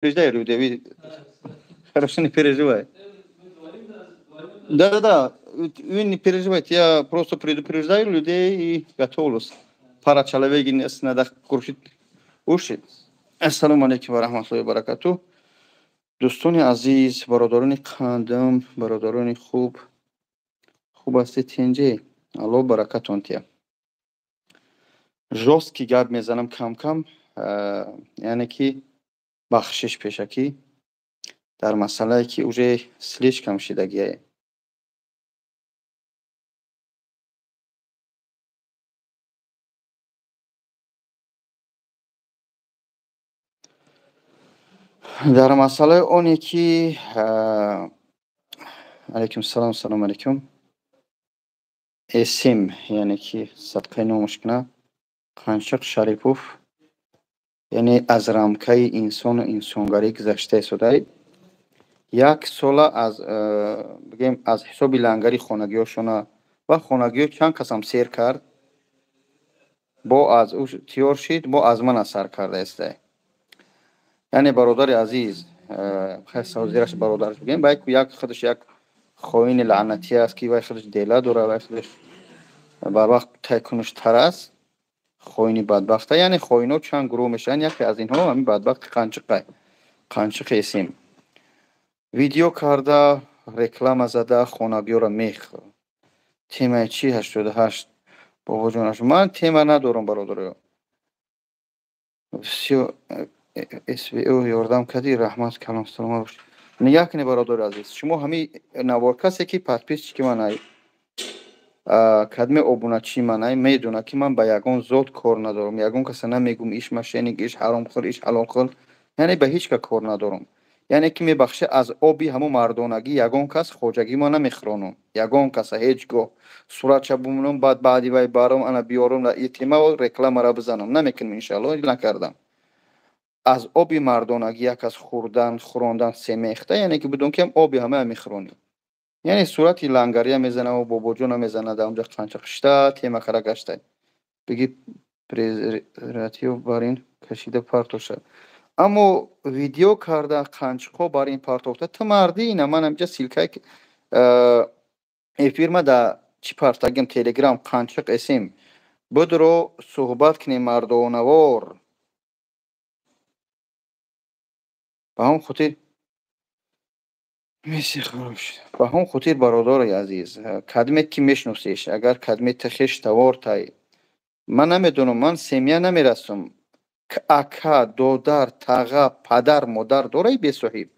переживай, люди, хорошо, не переживай. Да, вы не переживайте, я просто предупреждаю людей и готовлюсь. Пара человек не надо куршить уши. Ассаламу алейкум ва рахматуллахи ва баракатуh. دوستان عزیز، برادران قندم، برادران خوب هستید اینجا. الله برکتون تیم. جوست که گپ میزنم کم کم، یعنی که بخشش پیشکی در مسئله که اوجه سلیش کم شدگیه. در مسئله اونی که علیکم السلام، سلام علیکم، اسم یعنی که صدقه نامش کنه قنشق شریفوف، یعنی از رامکای انسان و انسانگاری گذشته شده. یک سال از بگیم از حساب لنگری خانگیاشون و خانگیو چند قسم سیر کرد با از او تیار شد با از من اثر کرده است. یعنی برادر عزیز، خیلی سوزیرش برادرش بگیم باید که یک خودش یک خواهین لعنتی است که باید خودش دیله دوره و خودش بر وقت تکنش تر است، خواهین بدبخته. یعنی خواهین ها چند گروه میشن، یکی از اینها همین بدبخت قنچق اسم ویدیو کرده، رکلام زده، خانگی را میخ. تیمه چی 88 بابا جانش؟ من تیمه ندارم برادر. او یاردم کردی، رحمت کلام سلام باش. نگاه کنی برادر عزیز، شما همین نوار کسی که پادپیس که من کدمه ابونچی من میدونه که من با یگان زود کار ندارم. یگان کسی نمیگم ایش مشینگ، ایش حرام خور، ایش حلال خور، یعنی به هیچ که کار ندارم. یعنی که میبخشه از آبی همو مردانگی یگان کس خوجگی ما نمیخرانم. یگان کس هیچ گو صورت چه بمونم بعدی وای بارم انا بیارم لا ایتیما و رکلام را بزنم نمیکنم. انشالله نکردم. از آبی مردانگی یک از خوراندن سمیخته، یعنی که بدون که آبی همه میخرانی. یعنی صورتی لنگریه میزنه و بابا جون میزنه در اونجا قنچق شده تیمه خرا گشته بگی پریزراتیو بارین کشیده پارتوشه. اما ویدیو کرده قنچقو بارین پارتوخته تو مردی اینه. من همجا سیلکه افیرمه در چی پارتاگیم تلگرام قنچق اسم بدرو صحبت کنی مردانوار با هم خطیر میسی خروش با هم خطیر برادر عزیز. کدمت که میشنوسیش اگر کدمت تخیش توار تای من نمیدونم. من سمیه نمیرسم که اکا دودر تاغا پدر مادر داره بی صحیب،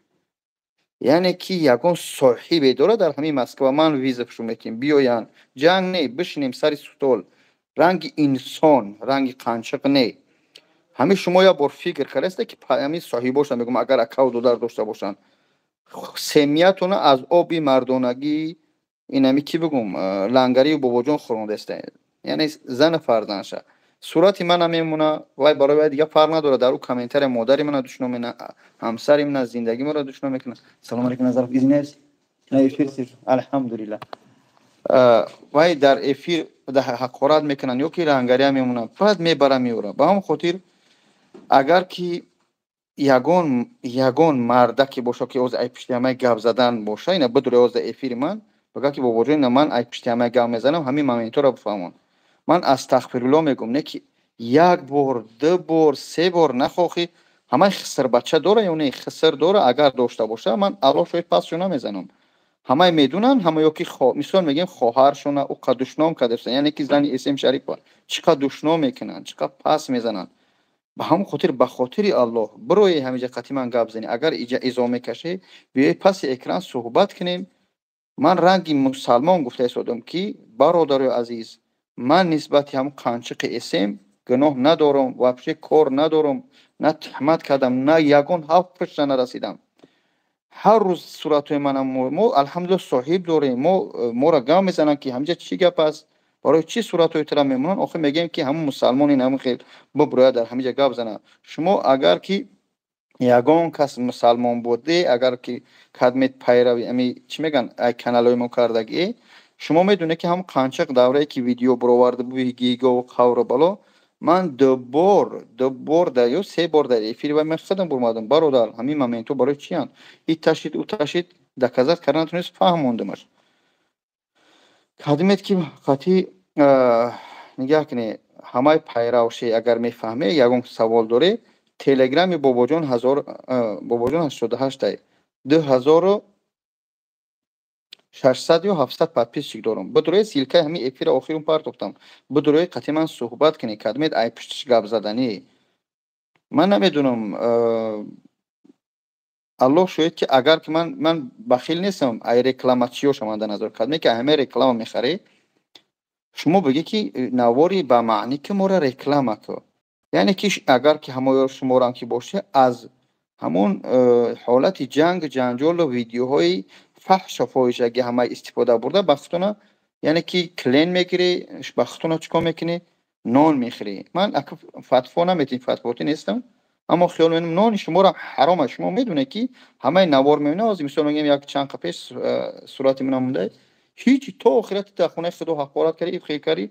یعنی که یکون صحیبه داره در همین مسکو من ویزف شو میکنیم بیاین جنگ نه بشینیم سری ستول رنگ انسان رنگ قنچق نه. همین شما یا بر فکر کرسته که همین صحیباشن میگم اگر اکا و دودر داشته باشن سمیتون از آبی مردانگی این همی کی بگم لنگری و بابا جون خورنده است. یعنی زن فرزندشه صورتی من میمونه وای برای دیگه فرق نداره. در او کامنتر مادری من دشنام نه همسری من زندگی من دشنام میکنه. سلام علیکم نظر بیزینس الحمدلله. وای در افیر ده حقارت میکنن یا که لنگری میمونه بعد میبره میوره با هم خاطر اگر کی یگان مرده که باشه که از ای پشتی همه گپ زدن باشه اینا بدون از افیر من بگه که با وجود من ای پشتی همه گپ میزنم همین مومنت رو بفهمون. من استغفرالله میگم نه که یک بار دو بار سه بار نخواهی همه خسر بچه داره یا نه خسر داره اگر داشته باشه من الله شاید پسشو نمیزنم. همه میدونن همه یکی مثال میگیم خواهرشون او قدشنام کردن یعنی که زن اسم شریف با چقدر دشنام میکنن چقدر پس میزنن به هم به خاطر الله بروی همینجا قطعی من گپ زنی اگر ایجا ازامه کشه بیای پس اکران صحبت کنیم. من رنگی مسلمان گفته استادم که برادر عزیز من نسبت هم قنچق اسم گناه ندارم و اپشه کار ندارم نه تحمد کردم نه یگون هفت پشت نرسیدم. هر روز صورت منم ما الحمدلله صاحب داریم ما را گام میزنن که همینجا چی گپ است برای چی صورت های ترا میمونن. آخه میگیم که همون مسلمانین همون خیلی ببرای در همینجا گپ زنن. شما اگر که یگان کس مسلمان بوده اگر که کدمت پیروی امی چی میگن ای کانال های ما کردگی شما میدونه که هم قنچق دوره که ویدیو برآورده بود گیگا و خور بالا من دو بار در یا سه بار در ефირი вай мехсадам бурмадам бародар ҳамин моменту барои чиян и ташид доказать кардан натунист фаҳмондамаш кадмет ки хати нигоҳ кунӣ ҳамаи пайравши агар мефаҳме ягон савол доре телеграми бобоҷон 88 2600 ё 700 подписчик дорам бидурӯи силкаи ҳамин эфира охирум партофтам бидурӯи қати ман суҳбат кунӣ кадмет ай пиштиш гап заданӣ ман намедунам аллоҳ шоҳид ки агар ки ман бахил нестам ай рекламачиё шаманда назар кадме ки ҳамаи реклама мехарӣ шумо бигӣ ки навори ба маънӣ ки мора реклама ку яъне ки агар ки ҳамоё шуморам ки боше аз ҳамон ҳолати ҷанҷолу видеоҳои фаҳшу фоҳишагӣ ҳамаи истифода бурда ба худтона яъне ки клен мегирӣ ба худтона чӣ кор мекунӣ нон мехӯрӣ ман фатво наметинӣ фатвоти нестам аммо хиёл менам нони шуморо ҳарома шумо медонед ки ҳамаи навор мебинам аз мисол мегӯям як чанд қа пеш сурати ман монда ҳеҷ то охирати дар хонаи худо ҳақорат карӣ ифхекарӣ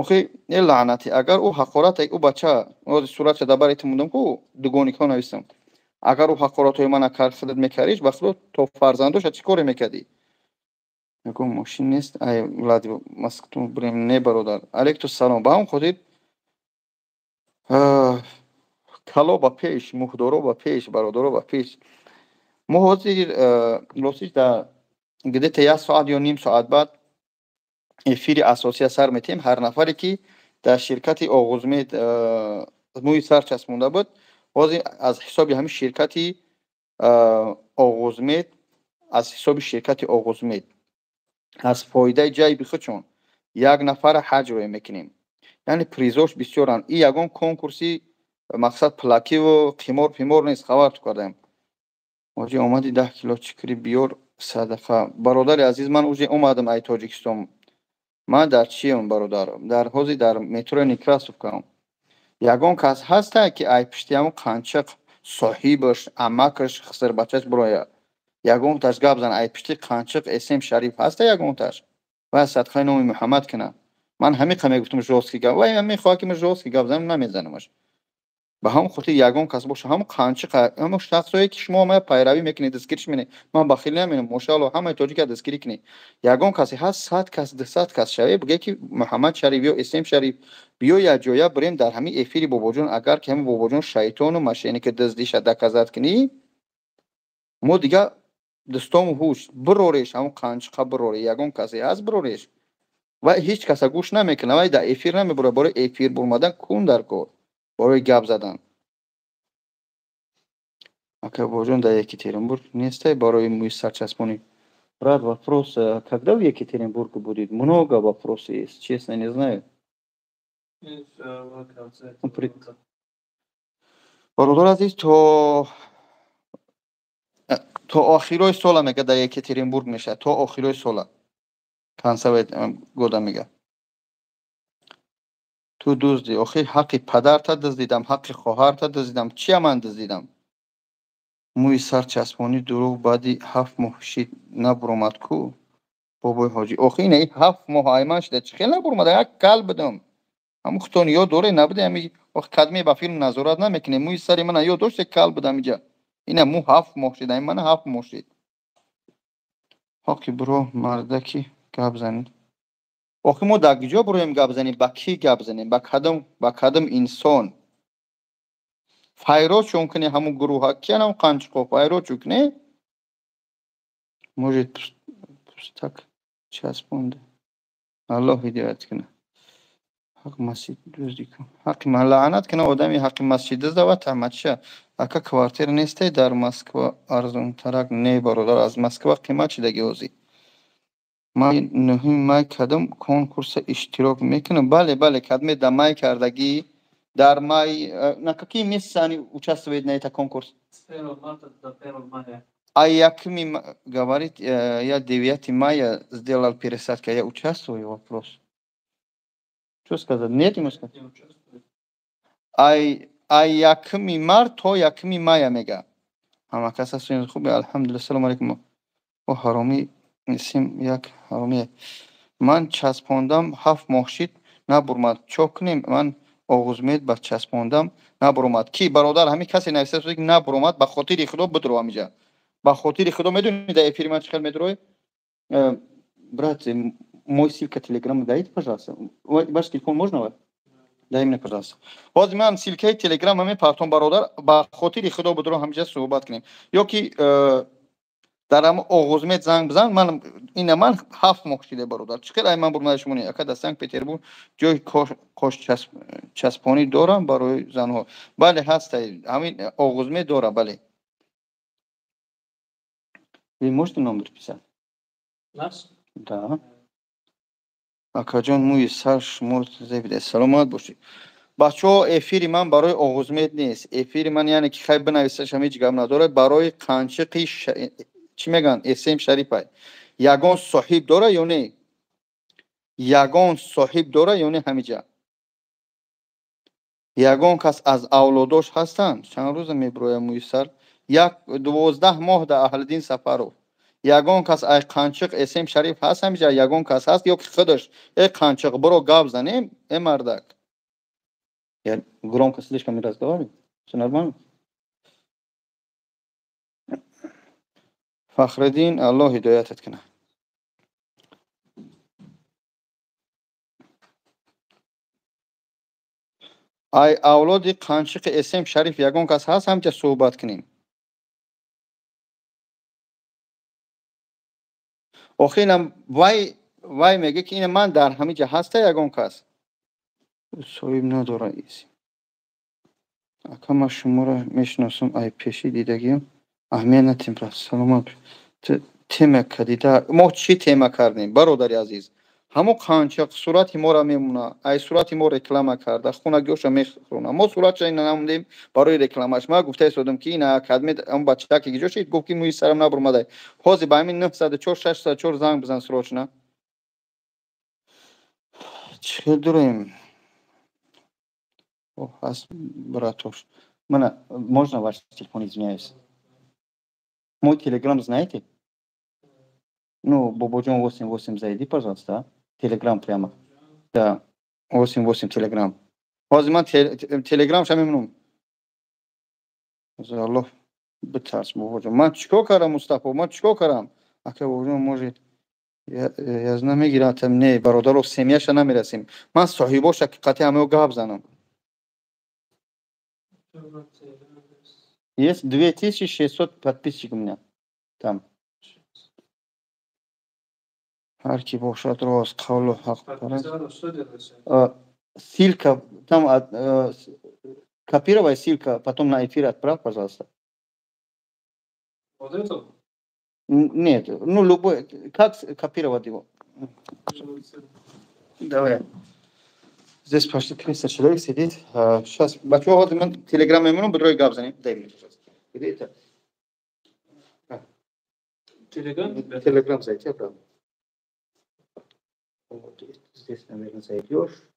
охи е лаънати агар ӯ ҳақорат ӯ бача суратша дар бари мондам ку дугоникҳо навистам агар ӯ ҳақоратҳои мана худат мекардиш ба худо то фарзандоша чӣ коре мекардӣ ягон мошин нест ай влади маскутун бурем не бародар алейкум салом ба ҳамон хотир кало ба пеш муҳдоро ба пеш бародаро ба пеш мо ҳозир лосиш дар где-то 1 соат ё ним соат баъд эфири асосия сар метиҳем ҳар нафаре ки дар ширкати оғузмед мӯи сар часпонда буд ҳозир аз ҳисоби ҳамин ширкати оғузмед аз ҳисоби ширкати оғузмед аз фоидаи ҷайби худшон як нафара ҳаҷро мекунем яъне призош бисёранд и ягон конкурси мақсад плакиву қимор пимор нест хабарту кардаем оҷи омади 10 кило чикри биёр садақа бародари азиз ман уже омадам ай тоҷикистон ман дар чиём бародар дар ҳозир дар метрои некрасовкам ягон кас ҳаста ки ай пишти ҳамон қанчиқ соҳибаш амакаш хисрбачаш бироя ягонташ гап зан ай пишти қанчиқ эсем шариф ҳаста ягонташ вай садқаи номи муҳаммад кина ман ҳамиқа мегуфтам жостки гап вай мехоҳад ки ма жостки гап занам намезанамаш ба ҳамон хотир ягон кас боша ҳамон қанчиқа ҳамон шахсое ки шумо ҳамаи пайравӣ мекунед дастгириш менед ман бахилӣ наменам мошааллоҳ ҳамаи тоҷика дастгирӣ кунед ягон касе ҳаст 100 кас 200 кас шаве биге ки муҳаммад шариф ё эсем шариф биё як ҷоя бирем дар ҳамин эфири бобоҷон агар ки ҳамин бобоҷон шайтону мошенника даздиша доказат кунӣ мо дига дустому ҳуш бирореш ҳамон қанчиқа бироре ягон касе ҳаст бирореш вай ҳеҷ каса гӯш намекуна вай дар эфир намебура бораи эфир бурмадан кун дар кор бораи гап задан ака бобоҷон дар Екатеринбург нестай барои мӯи сарчаспонӣ брат вопрос когда в Екатеринбурге будет много вопросов есть честно не знаю бародар азиз то охирои сола мега дар Екатеринбург мешавад то охирои сола консерват года мега ту дузди охи ҳаққи падарта дуздидам ҳаққи хоҳарта дуздидам чия ман дуздидам мӯи сар часпонӣ дурӯғ баъди 7 моҳ шид набуромад ку бобои ҳоҷӣ охи ина 7 моҳ айман шида чӣ хел набуромад як кал будам ҳамун худтон ёд доре набуде ами охи кадме ба филм назорат намекунем мӯи сари мана ёд доште кал будам инҷа ина мӯ 7 моҳ шид ами мана 7 моҳ шид ҳоқи биро мардаки гап занед охи мо дар куҷо бироем гап занем ба кӣ гап занем ба кадом инсон файрод чун куне ҳамун гурӯҳа киянам қанчиқо файрод чун куне может пустак часпонда аллоҳ ҳидоят куна ҳақ масҷид дузди кун ҳақи ман лаънат куна одами ҳақи масҷид дуздава тамача ака квартира нестай дар Москва арзонтарак не бародар аз Москва қимат шидаги ҳозир май 9 май кадом конкурса иштирок мекунам бале кадме дар май кардагӣ дар май на какие месяцы они участвуют на этот конкурс? С 1 марта до 1 мая. А якими говорит, я 9 мая сделал пересадку, я участвую? Вопрос. Что сказать? Нет, ему сказать? Не участвую. А якими март, то якими мая мега. Ама каса суин хубе, алхамдулилlah, салам алейкум. О хароми, нисим як хароми. Ман часпондам 7 моҳ шид набурмад. Чо кунем? Ман оғузмед ба часпондам набуромад. Ки бародар ҳамин касе нависта ки набуромад ба хотири худо бидро ҳамиҷа. Ба хотири худо медонӣ да эфири ман чӣ хел медрои? Брат, мой ссылка телеграм дайте, пожалуйста. Ваш телефон можно? Дай мне, пожалуйста. Ҳозир ман ссилкаи телеграм мепартом бародар, ба хотири худо бидро ҳамиҷа суҳбат кунем. Ёки дар ҳама оғузмед занг бизан, ман ина ман 7 моҳ шиде бародар. Чӣ хел ай ман бурмаи шумо не? Ака дар Санкт-Петербург ҷои кошчаспонӣ дорам барои занҳо. Бале ҳастай, ҳамин оғузмед дора, бале. Вы можете номер писать? Наш? Да. Акаҷон муи сар шумо зебида. Саломат бошед. Бачаҳо, эфири ман барои оғузмед нест. Эфири ман яъне ки хай бинависаш ҳамиҷ гап надорад, барои қанчиқи чӣ мегӯянд? Эсем Шарипай. Ягон соҳиб дора ё не? Ягон соҳиб дора ё не ҳамиҷа? Ягон кас аз авлодош ҳастанд? Чанд рӯза мебирояд муи сар? 12 моҳ дар Аҳлиддин Сафаров. Ягон кас ай қанчиқ Эсем Шариф ҳаст ҳамиҷа? Ягон кас ҳаст ё ки худаш қанчиқ биро гап занем, мардак. Я громко слишком разговариваю? Всё нормально? Фахриддин, Аллоҳ ҳидоятат кунад. ай авлоди қанчиқи Эсем Шариф ягон кас ҳаст ҳамиҷа суҳбат кунем? охир инам вай мега ки ина ман дар ҳамиҷа ҳаста ягон кас? Соҳиб надора из. Ака ман шуморо мешиносам ай пеши дидагиам. Аҳмият натем, брат. Саломат. Тема кадида. Мо чӣ тема кардем, бародари азиз? Ҳамо қанчиқ сурати моро мемона. Ай сурати мо реклама карда, хунагиёша мехӯрона. Мо суратша ина намудем барои рекламаш. Ман гуфта истодам ки ина акадми он бачаки ки ҷошид гуфт ки муи сарам набурмадай. Ҳозир ба ҳамин 904 604 занг бизан срочно. Чӣ хел дурем? О, ҳаст братош. Мана можно ваш телефон, извиняюсь? Мой телеграм знаете? Ну, Бобоҷон 88 зайди, пожалуйста. Телеграм прямо. Да, 88 телеграм. Ҳозир ман телеграмша мемонам. За Аллоҳ битарс бобоҷон. Ман чикор кардам Мустафо? Ман чикор кардам? Ака бобоҷон может язна мегиратам. Не, бародаро семьяша намерасем. Ман соҳибоша ки қатъи ҳамаё гап занам. Есть 2600 подписчиков у меня там. Ҳар ки бошад рост, қавлу ҳақ парад. Ссылка там копировай ссылка, потом на эфир отправь, пожалуйста. Вот это? Нет, ну любой. Как копировать его? Давай. Здесь почти 300 человек сидит. Сейчас, бачаҳо, ҳозир ман телеграм мемонам, бидрои гап занем. Дай мне, пожалуйста. Где это? Телеграм зайти, правда? Вот здесь, наверное, зайдешь.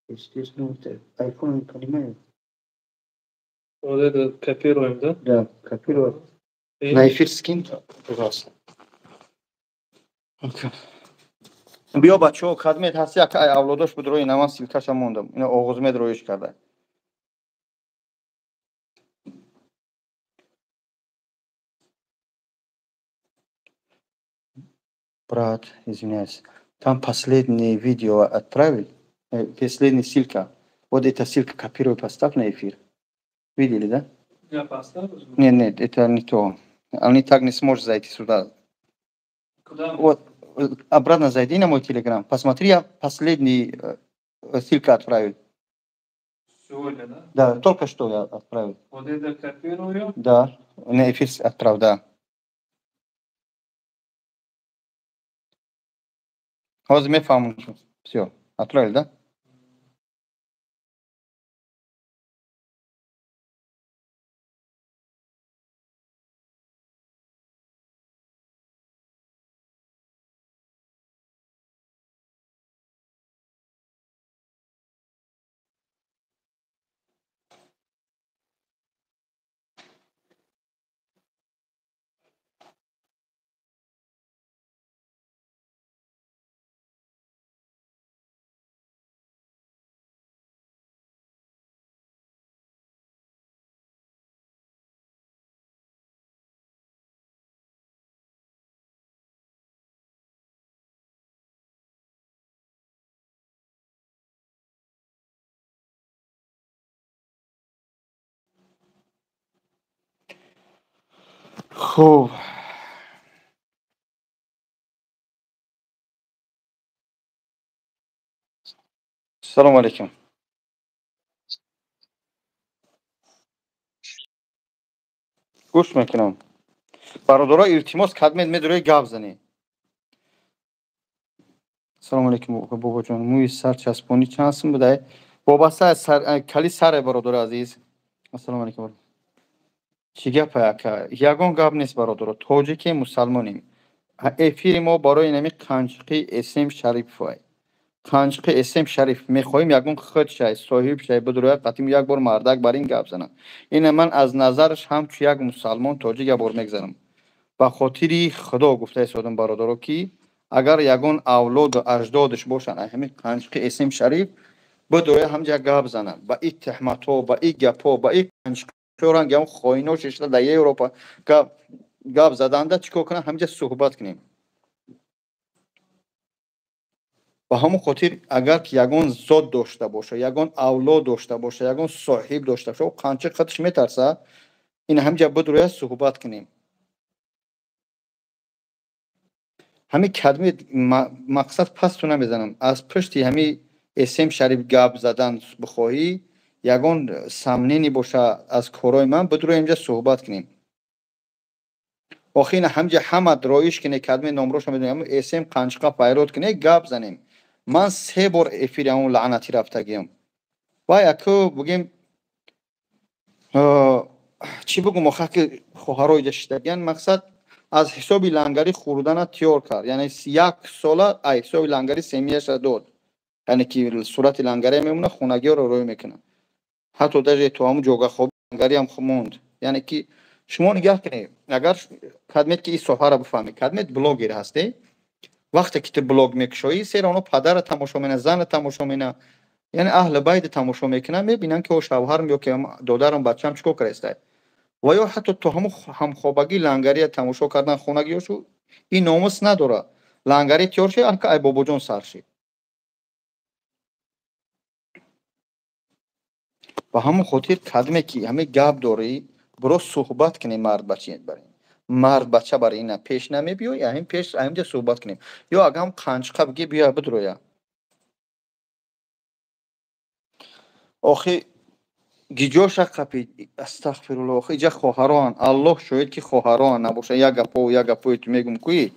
Естественно, iPhone не понимаю. Вот это копируем, да? Да, копируем. На эфир скинь, пожалуйста. биё бачаҳо, қадмет ҳаст як ай авлодош бидро ина ман ссилкаша мондам. Ина оғузмед роиш карда. Брат, извиняюсь. Там последнее видео отправили. Последняя ссылка. Вот эта ссылка копируй, поставь на эфир. Видели, да? Я поставлю? Нет, это не то. Они так не сможет зайти сюда. Куда? Вот, обратно зайди на мой телеграм. Посмотри, я последний ссылка отправил. Сегодня, да? Да, только что я отправил. Вот это копирую? Да, на эфир отправь, да. Ҳозир мефаҳмам. Всё, отправил, да? خوب. سلام علیکم. گوش میکنم. برادرها التماس کردید میدونی گپ زنی. سلام علیکم بابا جان. موی سر چسبونی چند سم بوده؟ وابسته از سر کلی سر برادر عزیز. السلام علیکم. چی گپه که یگان گپ نیست برادر. توجیکی مسلمانیم. افیر ما برای نمی قنچقی اسم شریف وای. قنچقی اسم شریف میخوایم یگان خود شای صاحب شای بدروی قطیم یک بار مردک بر این گپ زنم. این من از نظرش هم چو یک مسلمان توجیک یک بار میگذارم. به خاطری خدا گفته سادم برادرو که اگر یگان اولاد و اجدادش باشن همین قنچقی اسم شریف بدوی همجا گپ زنن با این تهمت ها با این گپ ها با این قنچقی رنگ هم خواهیناش اشتر در اروپا گپ زدنده چیکار کنن همجا صحبت کنیم. به همون خاطر اگر که یگان زاد داشته باشه یگان اولاد داشته باشه یگان صاحب داشته باشه و قنچق خودش میترسه این همجا بدوی صحبت کنیم. همین کلمه مقصد پس تو نمیزنم از پشتی همین اسم شریف گپ زدن بخواهی یگان سمنینی باشه از کارای من بدرو اینجا صحبت کنیم. آخه این همجا همه درایش کنه کلمه نامروش میدونیم اسم قنچقه پیرود کنه گپ زنیم. من 3 بار افیر اون لعنتی رفتگیم و یکو بگیم چی بگم آخه که خواهرای داشتگین مقصد از حسابی لنگری خوردن تیار کرد یعنی 1 ساله حسابی لنگری سمیش داد یعنی که صورت لنگری میمونه خونگی رو روی میکنه حتی در تو همون جوگه خواب لنگری هم موند یعنی که شما نگاه کنید اگر کدمت که این صفحه را بفهمی کدمت بلاگر هستی وقتی که تو بلاگ میکشوی سر اونو پدر تماشا مینه زن تماشا مینه یعنی اهل بیت تماشا میکنه میبینن که او شوهرم یا که دادرم بچه‌ام چیکار کرده و یا حتی تو هم خوابگی لنگری تماشا کردن خونگیشو این ناموس نداره لنگری تیار شه انکه ای بابا جان سرشی و همون خاطر کدمه که همه گپ داری برو صحبت کنی مرد بچه برین مرد بچه برای این پیش نمیبیو یا همین پیش همینجا صحبت کنیم یا اگه هم قنچقه بگی بیا بدرویا آخه گیجاش قپی استغفرالله آخه اینجا خواهران الله شاید که خواهران نباشه یک گپا و یک گپا تو میگم کوی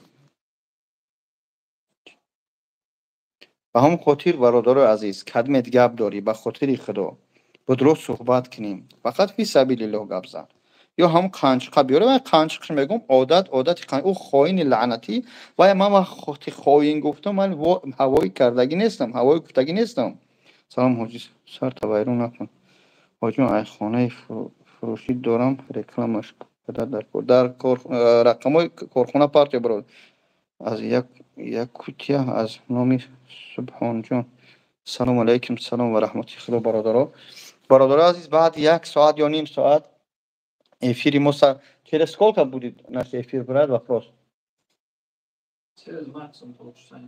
به همون خاطر برادر عزیز کدمت گپ داری به خاطر خدا بدرو صحبت کنیم فقط فی سبیل الله گپ زن یا هم قنچقه بیاره من قنچقش میگم عادت او خاین لعنتی و من خاطی خاین گفتم من هوایی کردگی نیستم هوایی گفتگی نیستم. سلام حاجی سر تبایرون نکن حاجی من خانه فروشی دارم رکلامش در رقم کارخانه پارتی برو از یک کوتیا از نامی سبحان جان. سلام علیکم سلام و رحمت خدا برادر عزیز بعد 1 ساعت یا نیم ساعت ефири мо через сколько будет наш эфир брат вопрос через максимум полчаса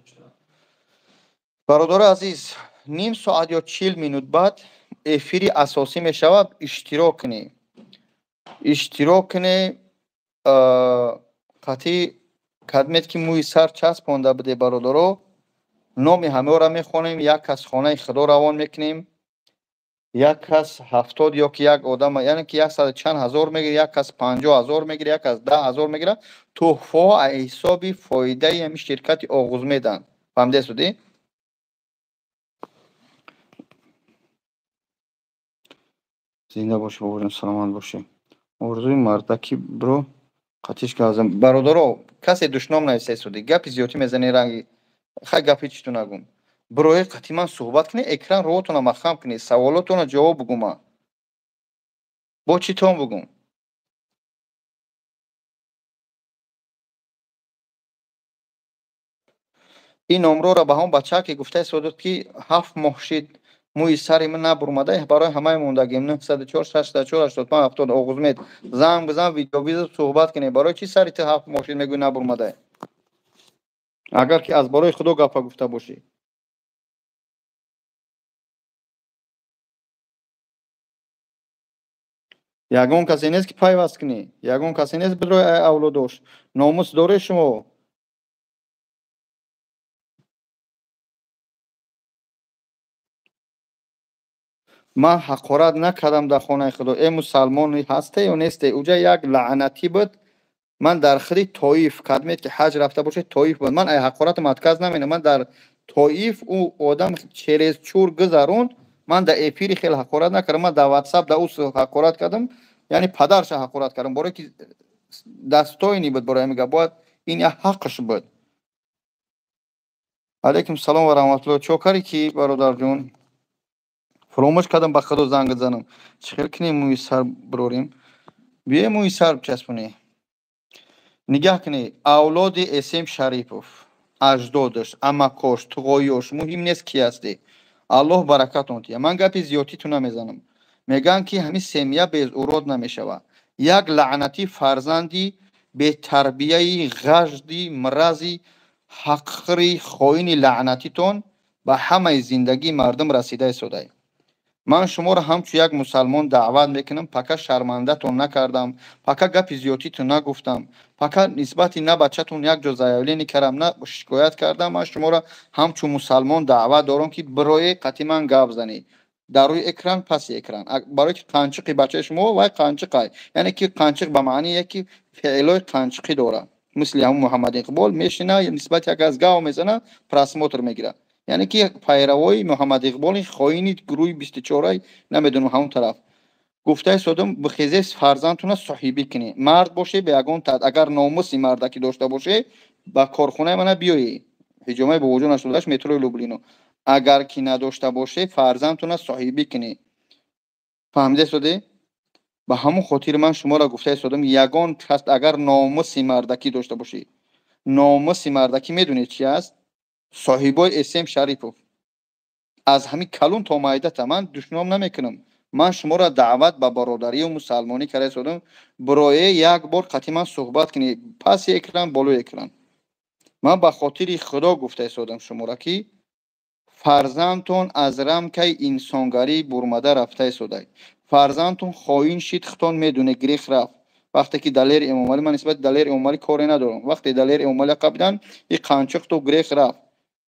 برادر عزیز نیم ساعت یا 40 минут بعد ефири асосӣ мешавад иштирок кунӣ қатъи кадмет ки мӯи сар часпонда буде бародаро номи ҳамеора мехонем як кас хонаи худо равон мекунем یک کس 70 یا که یک آدم یعنی که 100 چند هزار میگیره یک کس 50,000 میگیره یک کس 10,000 میگیره تحفه حسابی فایده همین شرکت آغوز میدن فهمیده شدی زنده باشه بابا جان سلامت باشه آرزوی مردکی برو قطیش کردم برادرو کسی دشنام نیست شدی گپی زیادی میزنی رنگی خیلی گپی چی تو نگم بروی قطعی من صحبت کنی اکران روتون مخم کنی سوالاتون جواب بگم با چی تون بگم این نمره را به هم بچه که گفته سودت که 7 ماه شد موی سری من نبرمده برای همه موندگیم 904 604 85 70 آغوز مید زنگ بزن ویدیو بیز صحبت کنی برای چی سری تو 7 ماه شد میگوی نبرمده اگر که از برای خدا گفته گفته باشی ягон касе нест ки пайваст кунӣ, ягон касе нест бидрои авлодош. Номус доред шумо? ман ҳақорат накардам дар хонаи худо. Э мусалмони ҳасте ё несте? Уҷа як лаънатӣ буд. Ман дар хиди Тоиф кадмет ки ҳаҷ рафта бошед Тоиф буд. Ман ай ҳақоратам адказ намедам. Ман дар Тоиф ӯ одам через чур гузаронд. Ман дар эфири хел ҳақорат накардам. Ман дар WhatsApp дар ӯ ҳақорат кардам. Яъни падарша ҳақорат кардам. Боре ки дастойни буд бораи мега бояд ин я ҳақш буд. Алейкум салом ва раҳматуллоҳ. Чокарӣ ки бародарҷон. Фаромӯш кардам ба худо занг занам. Чӣ хел кунем мӯи сар бирорем? Биё мӯи сар бичаспонем. Нигоҳ кунед, авлоди Эсем Шарипов, аҷдодаш, амакош, туғоёш муҳим нест ки ҳастӣ. Аллоҳ баракатон диҳад. Ман гапи зиёдтиту намезанам. Мегӯям ки ҳамин семия без урод намешавад. Як лаънати фарзанди бетарбияи ғажди мрази ҳақири хоини лаънатитон ба ҳамаи зиндагии мардум расида истодаед. Ман шуморо ҳамчун як мусалмон даъват мекунам, пака шармандатон накардам, пака гапи зиёдтитон нагуфтам, пака нисбати на бачатон як ҷо заявление кардам, на шикоят кардам. Ман шуморо ҳамчун мусалмон даъват дорам ки бирои қатъиман гап занед. Дар рӯи экран, паси экран. Барои ки қанчиқи бачаи шумо вай қанчиқай. Яъне ки қанчиқ ба маъние ки феълои қанчиқӣ дорад. Мисли ҳамун Муҳаммад Иқбол мешина, нисбати як аз гав мезана, просмотр мегирад. яъне ки пайравои Муҳаммад Иқболи хоини гурӯҳи 24 намедонам ҳамон тараф. Гуфта истодам бихезед фарзандтона соҳибӣ кунед. Мард бошед ба ягон таъд. Агар номуси мардакӣ дошта бошед, ба корхонаи мана биёед. Ҳиҷомаи бобоҷон Ашодаш метрои Люблино. Агар ки надошта бошед, фарзандтона соҳибӣ кунед. фаҳмида истодед? ба ҳамон хотир ман шуморо гуфта истодам, ягон кас агар номуси мардакӣ дошта бошед. Номуси мардакӣ медонед чӣ аст? соҳибои Эсем Шарипов. аз ҳамин калон то майдата ман душном намекунам. ман шуморо даъват ба бародарию мусалмонӣ карда истодам, бироед як бор қатъиман суҳбат кунед, паси экран, болои экран. ман ба хотири худо гуфта истодам шуморо ки фарзандтон аз рамкаи инсонгарӣ бурмада рафта истодаед. фарзандтон хоин шид, хитон медоне грех рафт. вақте ки далери Эмомалӣ, ман нисбати далери Эмомалӣ коре надорам. вақте далери Эмомалӣ қабидан и қанчиқту грех рафт.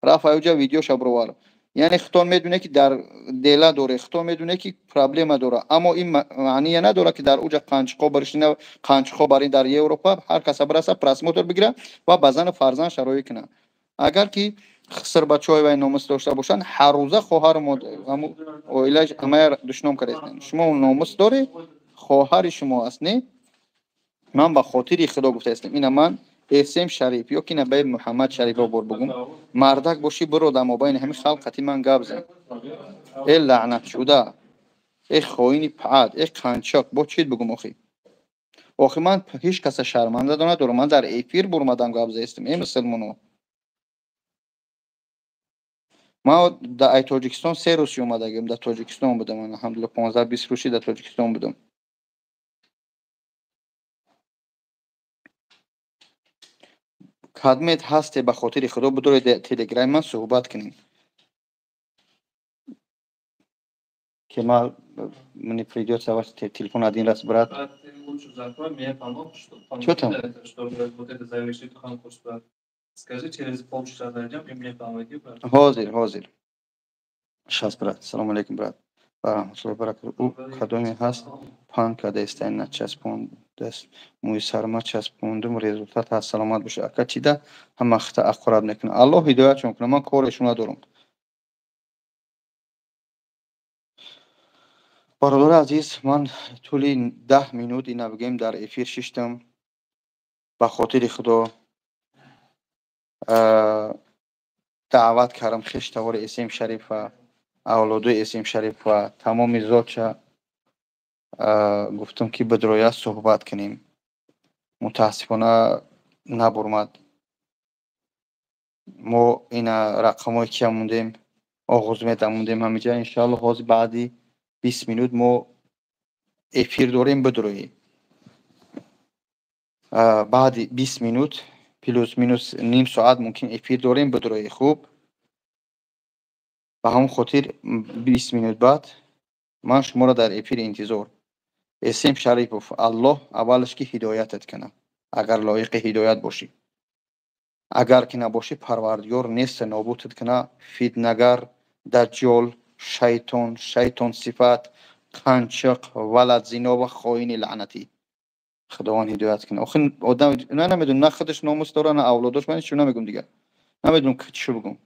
рафт аёҷа видеоша бировар. яъне хитон медоне ки дар дела доре, хитон медоне ки проблема дора. аммо ин маъния надорад ки дар уҷа қанчиқҳо баришина, қанчиқҳо барин дар Европа ҳар каса бараса просмотр бигира ва ба зану фарзанд шароӣ кунад. агар ки хиср бачаҳои вай номус дошта бошанд, ҳар рӯза хоҳару ҳамун оилааш ҳамаи душном кардед. шумо номус доред, хоҳари шумо аст, не? ман ба хотири худо гуфта истам. ина ман Эсем Шариф ё ки набаи Муҳаммад Шариф бор бугум. мардак бошӣ биро дар мобайни ҳамин халқ қатъиман гап зан. э лаънатшуда, э хоини паъад, э қанчиқ, бо чит бугум охи? охи ман ҳеҷ каса шарманда надорам. ман дар эфир бурмадам гап заистам. э мусулмоно, ман дар Тоҷикистон 3 рӯз омадагам. дар Тоҷикистон будам. ман алҳамдулилла 15-20 рӯзи дар Тоҷикистон будам. кадмет ҳасте ба хотири худо бидоред телеграми ман суҳбат кунем. ки ман мне придётся ваш телефон один раз брать. Чё там? Скажи, через полчаса зайдем и мне помоги, брат. Ҳозир. Сейчас, брат. Салому алейкум, брат. Ӯ кадоме ҳаст? пан карда истайн начаспондаст. мӯи сарма часпондум, результат ҳаст. саломат боша. ака чида ҳама хита ақорат мекунад. аллоҳ ҳидоятшон кунад. ман корашон надорам. бародари азиз, ман тӯли 10 минут ина бигем дар эфир шиштам. ба хотири худо даъват кардам хештавори Эсем Шариф ва авлодои Эсем Шариф ва тамоми зотша гуфтам ки бидроя суҳбат кунем. мутаассифона набурмад. мо ина рақамҳое ки мондем, оғоз медамондем ҳамиҷа. иншоалло ҳозир баъди 20 минут мо эфир дорем. бидроед баъди 20 минут плюс минус ним соат мумкин эфир дорем. бидроед хуб. ба ҳамон хотир 20 минут баъд ман шуморо дар эфир интизор. اسم شریف الله اولش که هدایتت کنه اگر لایق هدایت باشی، اگر که نباشی پروردگار نیست نابودت کنه. فتنه‌گر، دجال، شیطان صفت، قنچق، ولد زنا و خائن لعنتی. خداوند هدایت کنه. آخه آدم نه نمیدونه، نه خودش ناموس داره نه اولادش. من چی نمیگم دیگه، نمیدونم که چی بگم.